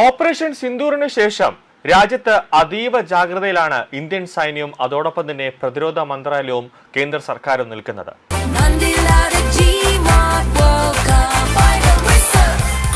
Operation സിന്ദൂറിന് ശേഷം രാജ്യത്ത് അതീവ ജാഗ്രതയിലാണ് ഇന്ത്യൻ സൈന്യവും അതോടൊപ്പം തന്നെ പ്രതിരോധ മന്ത്രാലയവും കേന്ദ്ര സർക്കാരും നിൽക്കുന്നത്.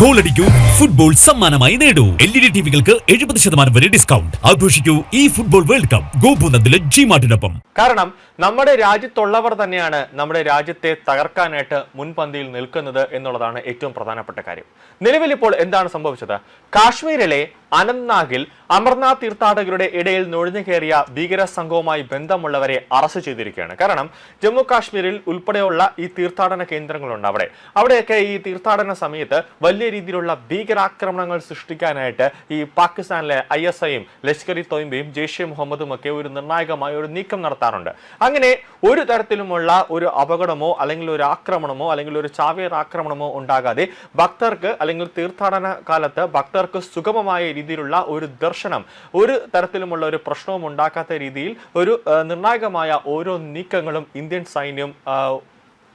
ഗോളടിക്കൂ, ഫുട്ബോൾ സമ്മാനമായി നേടൂ. LED ടിവികൾക്ക് 70% വരെ ഡിസ്കൗണ്ട്. ആഘോഷിക്കൂ ഈ ഫുട്ബോൾ വേൾഡ് കപ്പ് ഗോപുനന്ദിലെ ജിമാർട്ടിനൊപ്പം. കാരണം നമ്മുടെ രാജ്യത്തുള്ളവർ തന്നെയാണ് നമ്മുടെ രാജ്യത്തെ തകർക്കാനായിട്ട് മുൻപന്തിയിൽ നിൽക്കുന്നത് എന്നുള്ളതാണ് ഏറ്റവും പ്രധാനപ്പെട്ട കാര്യം. നിലവിൽ ഇപ്പോൾ എന്താണ് സംഭവിച്ചത്? കാശ്മീരിലെ അനന്ത്നാഗിൽ അമർനാഥ് തീർത്ഥാടകരുടെ ഇടയിൽ നുഴഞ്ഞു കയറിയ ഭീകര സംഘവുമായി ബന്ധമുള്ളവരെ അറസ്റ്റ് ചെയ്തിരിക്കുകയാണ്. കാരണം ജമ്മു കാശ്മീരിൽ ഉൾപ്പെടെയുള്ള ഈ തീർത്ഥാടന കേന്ദ്രങ്ങളുണ്ട്. അവിടെയൊക്കെ ഈ തീർത്ഥാടന സമയത്ത് വലിയ രീതിയിലുള്ള ഭീകരാക്രമണങ്ങൾ സൃഷ്ടിക്കാനായിട്ട് ഈ പാകിസ്ഥാനിലെ ISIയും ലഷ്കർ-ഇ തോയ്ബയും ജെയ്ഷെ മുഹമ്മദും ഒക്കെ ഒരു നിർണായകമായ ഒരു നീക്കം നടത്താറുണ്ട്. അങ്ങനെ ഒരു തരത്തിലുമുള്ള ഒരു അപകടമോ അല്ലെങ്കിൽ ഒരു ആക്രമണമോ അല്ലെങ്കിൽ ഒരു ചാവേർ ആക്രമണമോ ഉണ്ടാകാതെ ഭക്തർക്ക് അല്ലെങ്കിൽ തീർത്ഥാടന കാലത്ത് ഭക്തർക്ക് സുഗമമായ രീതിയിലുള്ള ഒരു ദർശനം, ഒരു തരത്തിലുമുള്ള ഒരു പ്രശ്നവും ഉണ്ടാക്കാത്ത രീതിയിൽ ഒരു നിർണായകമായ ഓരോ നീക്കങ്ങളും ഇന്ത്യൻ സൈന്യം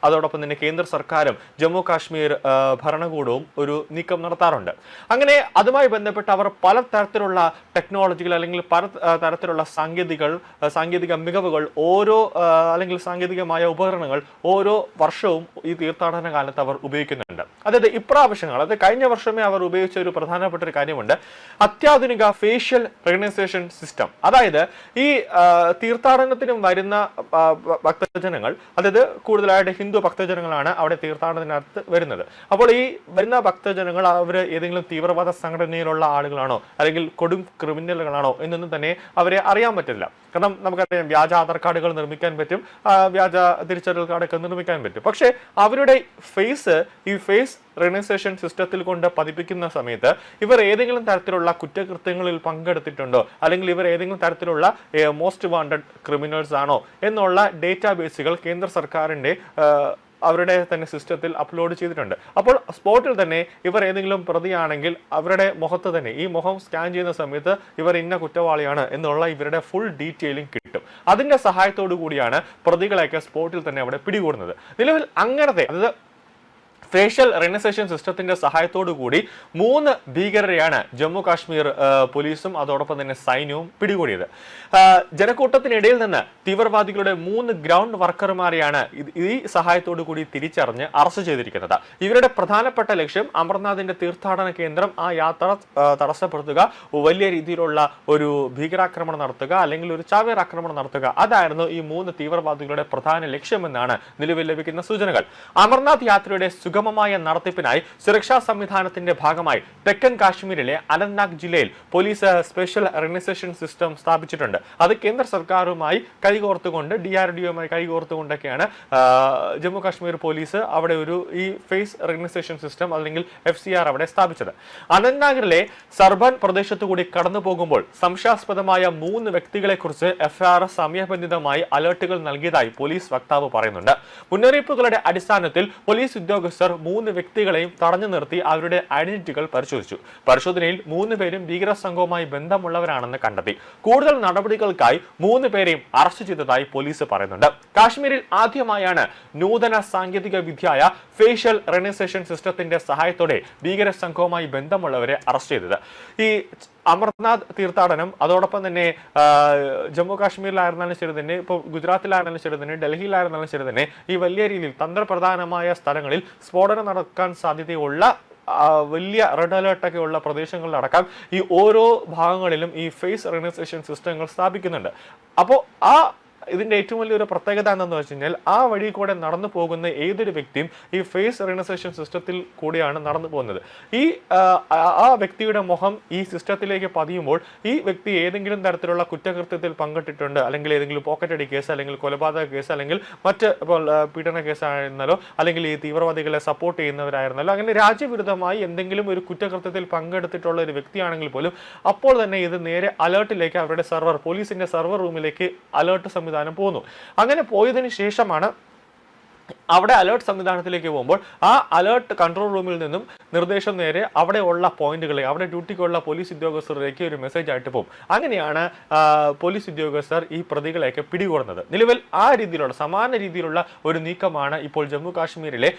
അതോടൊപ്പം തന്നെ കേന്ദ്ര സർക്കാരും ജമ്മു കാശ്മീർ ഭരണകൂടവും ഒരു നീക്കം നടത്താറുണ്ട്. അങ്ങനെ അതുമായി ബന്ധപ്പെട്ട് അവർ പല തരത്തിലുള്ള ടെക്നോളജികൾ അല്ലെങ്കിൽ പല തരത്തിലുള്ള സാങ്കേതിക മികവുകൾ അല്ലെങ്കിൽ സാങ്കേതികമായ ഉപകരണങ്ങൾ ഓരോ വർഷവും ഈ തീർത്ഥാടന കാലത്ത് അവർ ഉപയോഗിക്കുന്നുണ്ട്. അതായത് ഇപ്രാവശ്യങ്ങൾ, അതായത് കഴിഞ്ഞ വർഷമേ അവർ ഉപയോഗിച്ച ഒരു പ്രധാനപ്പെട്ട ഒരു കാര്യമുണ്ട്, അത്യാധുനിക ഫേഷ്യൽ റെക്കഗ്നൈസേഷൻ സിസ്റ്റം. അതായത് ഈ തീർത്ഥാടനത്തിനും വരുന്ന ഭക്തജനങ്ങൾ, അതായത് കൂടുതലായിട്ട് ഹിന്ദു ഭക്തജനങ്ങളാണ് അവിടെ തീർത്ഥാടനത്തിനകത്ത് വരുന്നത്. അപ്പോൾ ഈ വരുന്ന ഭക്തജനങ്ങൾ അവർ ഏതെങ്കിലും തീവ്രവാദ സംഘടനയിലുള്ള ആളുകളാണോ അല്ലെങ്കിൽ കൊടും ക്രിമിനലുകളാണോ എന്നൊന്നും തന്നെ അവരെ അറിയാൻ പറ്റില്ല. കാരണം നമുക്കറിയാം, വ്യാജ ആധാർ കാർഡുകൾ നിർമ്മിക്കാൻ പറ്റും, വ്യാജ തിരിച്ചറിയൽ കാർഡൊക്കെ നിർമ്മിക്കാൻ പറ്റും. പക്ഷെ അവരുടെ ഈ ഫേസ് റെക്കഗ്നൈസേഷൻ സിസ്റ്റത്തിൽ കൊണ്ട് പതിപ്പിക്കുന്ന സമയത്ത് ഇവർ ഏതെങ്കിലും തരത്തിലുള്ള കുറ്റകൃത്യങ്ങളിൽ പങ്കെടുത്തിട്ടുണ്ടോ അല്ലെങ്കിൽ ഇവർ ഏതെങ്കിലും തരത്തിലുള്ള മോസ്റ്റ് വാണ്ടഡ് ക്രിമിനൽസ് ആണോ എന്നുള്ള ഡേറ്റാബേസുകൾ കേന്ദ്ര സർക്കാരിന്റെ അവരുടെ തന്നെ സിസ്റ്റത്തിൽ അപ്ലോഡ് ചെയ്തിട്ടുണ്ട്. അപ്പോൾ സ്പോട്ടിൽ തന്നെ ഇവർ ഏതെങ്കിലും പ്രതിയാണെങ്കിൽ അവരുടെ മുഖത്ത് തന്നെ ഈ മുഖം സ്കാൻ ചെയ്യുന്ന സമയത്ത് ഇവർ ഇന്ന കുറ്റവാളിയാണ് എന്നുള്ള ഇവരുടെ ഫുൾ ഡീറ്റെയിലിംഗ് കിട്ടും. അതിന്റെ സഹായത്തോടു കൂടിയാണ് പ്രതികളെയൊക്കെ സ്പോട്ടിൽ തന്നെ അവിടെ പിടികൂടുന്നത്. നിലവിൽ അങ്ങനത്തെ, അതായത് ഫേഷ്യൽ റെക്കഗ്നൈസേഷൻ സിസ്റ്റത്തിന്റെ സഹായത്തോടു കൂടി 3 ഭീകരരെയാണ് ജമ്മു കാശ്മീർ പോലീസും അതോടൊപ്പം തന്നെ സൈന്യവും പിടികൂടിയത്. ജനക്കൂട്ടത്തിനിടയിൽ നിന്ന് തീവ്രവാദികളുടെ 3 ഗ്രൗണ്ട് വർക്കർമാരെയാണ് ഈ സഹായത്തോടു കൂടി തിരിച്ചറിഞ്ഞ് അറസ്റ്റ് ചെയ്തിരിക്കുന്നത്. ഇവരുടെ പ്രധാനപ്പെട്ട ലക്ഷ്യം അമർനാഥിന്റെ തീർത്ഥാടന കേന്ദ്രം ആ യാത്ര തടസ്സപ്പെടുത്തുക, വലിയ രീതിയിലുള്ള ഒരു ഭീകരാക്രമണം നടത്തുക അല്ലെങ്കിൽ ഒരു ചാവേർ ആക്രമണം നടത്തുക. അതായിരുന്നു ഈ 3 തീവ്രവാദികളുടെ പ്രധാന ലക്ഷ്യമെന്നാണ് നിലവിൽ ലഭിക്കുന്ന സൂചനകൾ. അമർനാഥ് യാത്രയുടെ സുഗമമായ നടത്തിപ്പിനായി സുരക്ഷാ സംവിധാനത്തിന്റെ ഭാഗമായി തെക്കൻ കാശ്മീരിലെ അനന്ത്നാഗ് ജില്ലയിൽ പോലീസ് സ്പെഷ്യൽ റെക്കഗ്നൈസേഷൻ സിസ്റ്റം സ്ഥാപിച്ചിട്ടുണ്ട്. അത് കേന്ദ്ര സർക്കാരുമായി കൈകോർത്തുകൊണ്ട്, DRDOയുമായി കൈകോർത്തുകൊണ്ടൊക്കെയാണ് ജമ്മു കാശ്മീർ പോലീസ് അവിടെ ഈ ഫേസ് റെക്കഗ്നൈസേഷൻ സിസ്റ്റം അല്ലെങ്കിൽ FCR അവിടെ സ്ഥാപിച്ചത്. അനന്ത്നാഗിലെ സർബൻ പ്രദേശത്തു കൂടി കടന്നു പോകുമ്പോൾ സംശയാസ്പദമായ 3 വ്യക്തികളെ കുറിച്ച് FIR സമയബന്ധിതമായി അലർട്ടുകൾ നൽകിയതായി പോലീസ് വക്താവ് പറയുന്നുണ്ട്. മുന്നറിയിപ്പുകളുടെ അടിസ്ഥാനത്തിൽ പോലീസ് ഉദ്യോഗസ്ഥർ 3 വ്യക്തികളെയും തടഞ്ഞു നിർത്തി അവരുടെ ഐഡന്റിറ്റികൾ പരിശോധിച്ചു. പരിശോധനയിൽ 3 പേരും ഭീകര സംഘവുമായി ബന്ധമുള്ളവരാണെന്ന് കണ്ടെത്തി. കൂടുതൽ നടപടികൾക്കായി 3 പേരെയും അറസ്റ്റ് ചെയ്തതായി പോലീസ് പറയുന്നുണ്ട്. കാശ്മീരിൽ ആദ്യമായാണ് നൂതന സാങ്കേതിക വിദ്യയായ ഫേഷ്യൽ റെക്കഗ്നൈസേഷൻ സിസ്റ്റത്തിന്റെ സഹായത്തോടെ ഭീകര സംഘവുമായി ബന്ധമുള്ളവരെ അറസ്റ്റ് ചെയ്തത്. ഈ അമർനാഥ് തീർത്ഥാടനം അതോടൊപ്പം തന്നെ ജമ്മു കാശ്മീരിലായിരുന്നാലും ശരി തന്നെ, ഇപ്പോൾ ഗുജറാത്തിലായിരുന്നാലും ശരി തന്നെ, ഡൽഹിയിലായിരുന്നാലും ശരി തന്നെ, ഈ വലിയ രീതിയിൽ തന്ത്രപ്രധാനമായ സ്ഥലങ്ങളിൽ സ്ഫോടനം നടക്കാൻ സാധ്യതയുള്ള വലിയ റെഡ് അലേർട്ടൊക്കെ ഉള്ള പ്രദേശങ്ങളിലടക്കം ഈ ഓരോ ഭാഗങ്ങളിലും ഈ ഫേസ് റെക്കഗ്നൈസേഷൻ സിസ്റ്റങ്ങൾ സ്ഥാപിക്കുന്നുണ്ട്. അപ്പോൾ ഇതിന്റെ ഏറ്റവും വലിയൊരു പ്രത്യേകത എന്താണെന്ന് വെച്ച് കഴിഞ്ഞാൽ ആ വഴി കൂടെ നടന്നു പോകുന്ന ഏതൊരു വ്യക്തിയും ഈ ഫേസ് റെക്കഗ്നൈസേഷൻ സിസ്റ്റത്തിൽ കൂടിയാണ് നടന്നു പോകുന്നത്. ആ വ്യക്തിയുടെ മുഖം ഈ സിസ്റ്റത്തിലേക്ക് പതിയുമ്പോൾ ഈ വ്യക്തി ഏതെങ്കിലും തരത്തിലുള്ള കുറ്റകൃത്യത്തിൽ പങ്കെടുത്തിട്ടുണ്ട്, അല്ലെങ്കിൽ ഏതെങ്കിലും പോക്കറ്റടി കേസ് അല്ലെങ്കിൽ കൊലപാതക കേസ് അല്ലെങ്കിൽ മറ്റ് പീഡന കേസായിരുന്നാലോ അല്ലെങ്കിൽ ഈ തീവ്രവാദികളെ സപ്പോർട്ട് ചെയ്യുന്നവരായിരുന്നാലോ അങ്ങനെ രാജ്യവിരുദ്ധമായി എന്തെങ്കിലും ഒരു കുറ്റകൃത്യത്തിൽ പങ്കെടുത്തിട്ടുള്ള ഒരു വ്യക്തിയാണെങ്കിൽ പോലും അപ്പോൾ തന്നെ ഇത് നേരെ അലേർട്ടിലേക്ക്, അവരുടെ പോലീസിന്റെ സർവർ റൂമിലേക്ക് അലേർട്ട് സംവിധാനം പോകുന്നു. അങ്ങനെ പോയതിനു ശേഷമാണ് അവിടെ അലേർട്ട് സംവിധാനത്തിലേക്ക് പോകുമ്പോൾ ആ അലേർട്ട് കൺട്രോൾ റൂമിൽ നിന്നും നിർദ്ദേശം നേരെ അവിടെയുള്ള പോയിന്റുകളെ, അവിടെ ഡ്യൂട്ടിക്കുള്ള പോലീസ് ഉദ്യോഗസ്ഥരിലേക്ക് ഒരു മെസ്സേജ് ആയിട്ട് പോകും. അങ്ങനെയാണ് പോലീസ് ഉദ്യോഗസ്ഥർ ഈ പ്രതികളെയൊക്കെ പിടികൂടുന്നത്. നിലവിൽ ആ രീതിയിലുള്ള സമാന രീതിയിലുള്ള ഒരു നീക്കമാണ് ഇപ്പോൾ ജമ്മു കാശ്മീരിലെ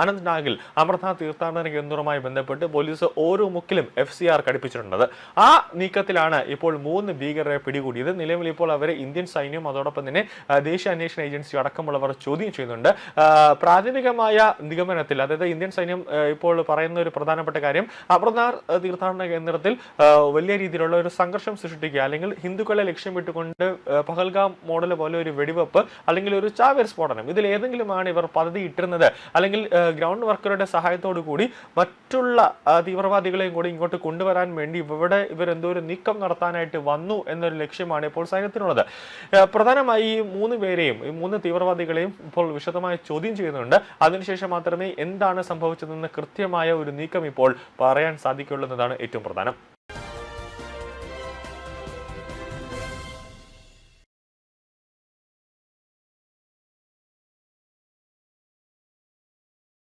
അനന്ത്നാഗിൽ അമർനാഥ് തീർത്ഥാടന കേന്ദ്രവുമായി ബന്ധപ്പെട്ട് പോലീസ് ഓരോ മുക്കിലും FCR ഘടിപ്പിച്ചിട്ടുള്ളത്. ആ നീക്കത്തിലാണ് ഇപ്പോൾ 3 ഭീകരരെ പിടികൂടിയത്. നിലവിൽ ഇപ്പോൾ അവരെ ഇന്ത്യൻ സൈന്യം അതോടൊപ്പം തന്നെ ദേശീയ അന്വേഷണ ഏജൻസി അടക്കമുള്ളവർ ചോദ്യം ചെയ്യുന്നുണ്ട്. പ്രാഥമികമായ നിഗമനത്തിൽ, അതായത് ഇന്ത്യൻ സൈന്യം ഇപ്പോൾ പറയുന്ന ഒരു പ്രധാനപ്പെട്ട കാര്യം, അമർനാഥ് തീർത്ഥാടന കേന്ദ്രത്തിൽ വലിയ രീതിയിലുള്ള ഒരു സംഘർഷം സൃഷ്ടിക്കുക, അല്ലെങ്കിൽ ഹിന്ദുക്കളെ ലക്ഷ്യമിട്ടുകൊണ്ട് പഹൽഗാം മോഡൽ പോലെ ഒരു വെടിവെപ്പ് അല്ലെങ്കിൽ ഒരു ചാവേർ സ്ഫോടനം, ഇതിൽ ഏതെങ്കിലുമാണ് ഇവർ പദ്ധതി ഇട്ടിരുന്നത്, അല്ലെങ്കിൽ ഗ്രൗണ്ട് വർക്കറുടെ സഹായത്തോടു കൂടി മറ്റുള്ള തീവ്രവാദികളെയും കൂടി ഇങ്ങോട്ട് കൊണ്ടുവരാൻ വേണ്ടി ഇവരെന്തോ ഒരു നീക്കം നടത്താനായിട്ട് വന്നു എന്നൊരു ലക്ഷ്യമാണ് ഇപ്പോൾ സൈന്യത്തിനുള്ളത്. പ്രധാനമായി ഈ 3 പേരെയും, ഈ 3 തീവ്രവാദികളെയും ഇപ്പോൾ വിശദമായി ചോദ്യം ചെയ്യുന്നുണ്ട്. അതിനുശേഷം മാത്രമേ എന്താണ് സംഭവിച്ചതെന്ന് കൃത്യമായ ഒരു നീക്കം ഇപ്പോൾ പറയാൻ സാധിക്കുള്ളൂ എന്നതാണ് ഏറ്റവും പ്രധാനം.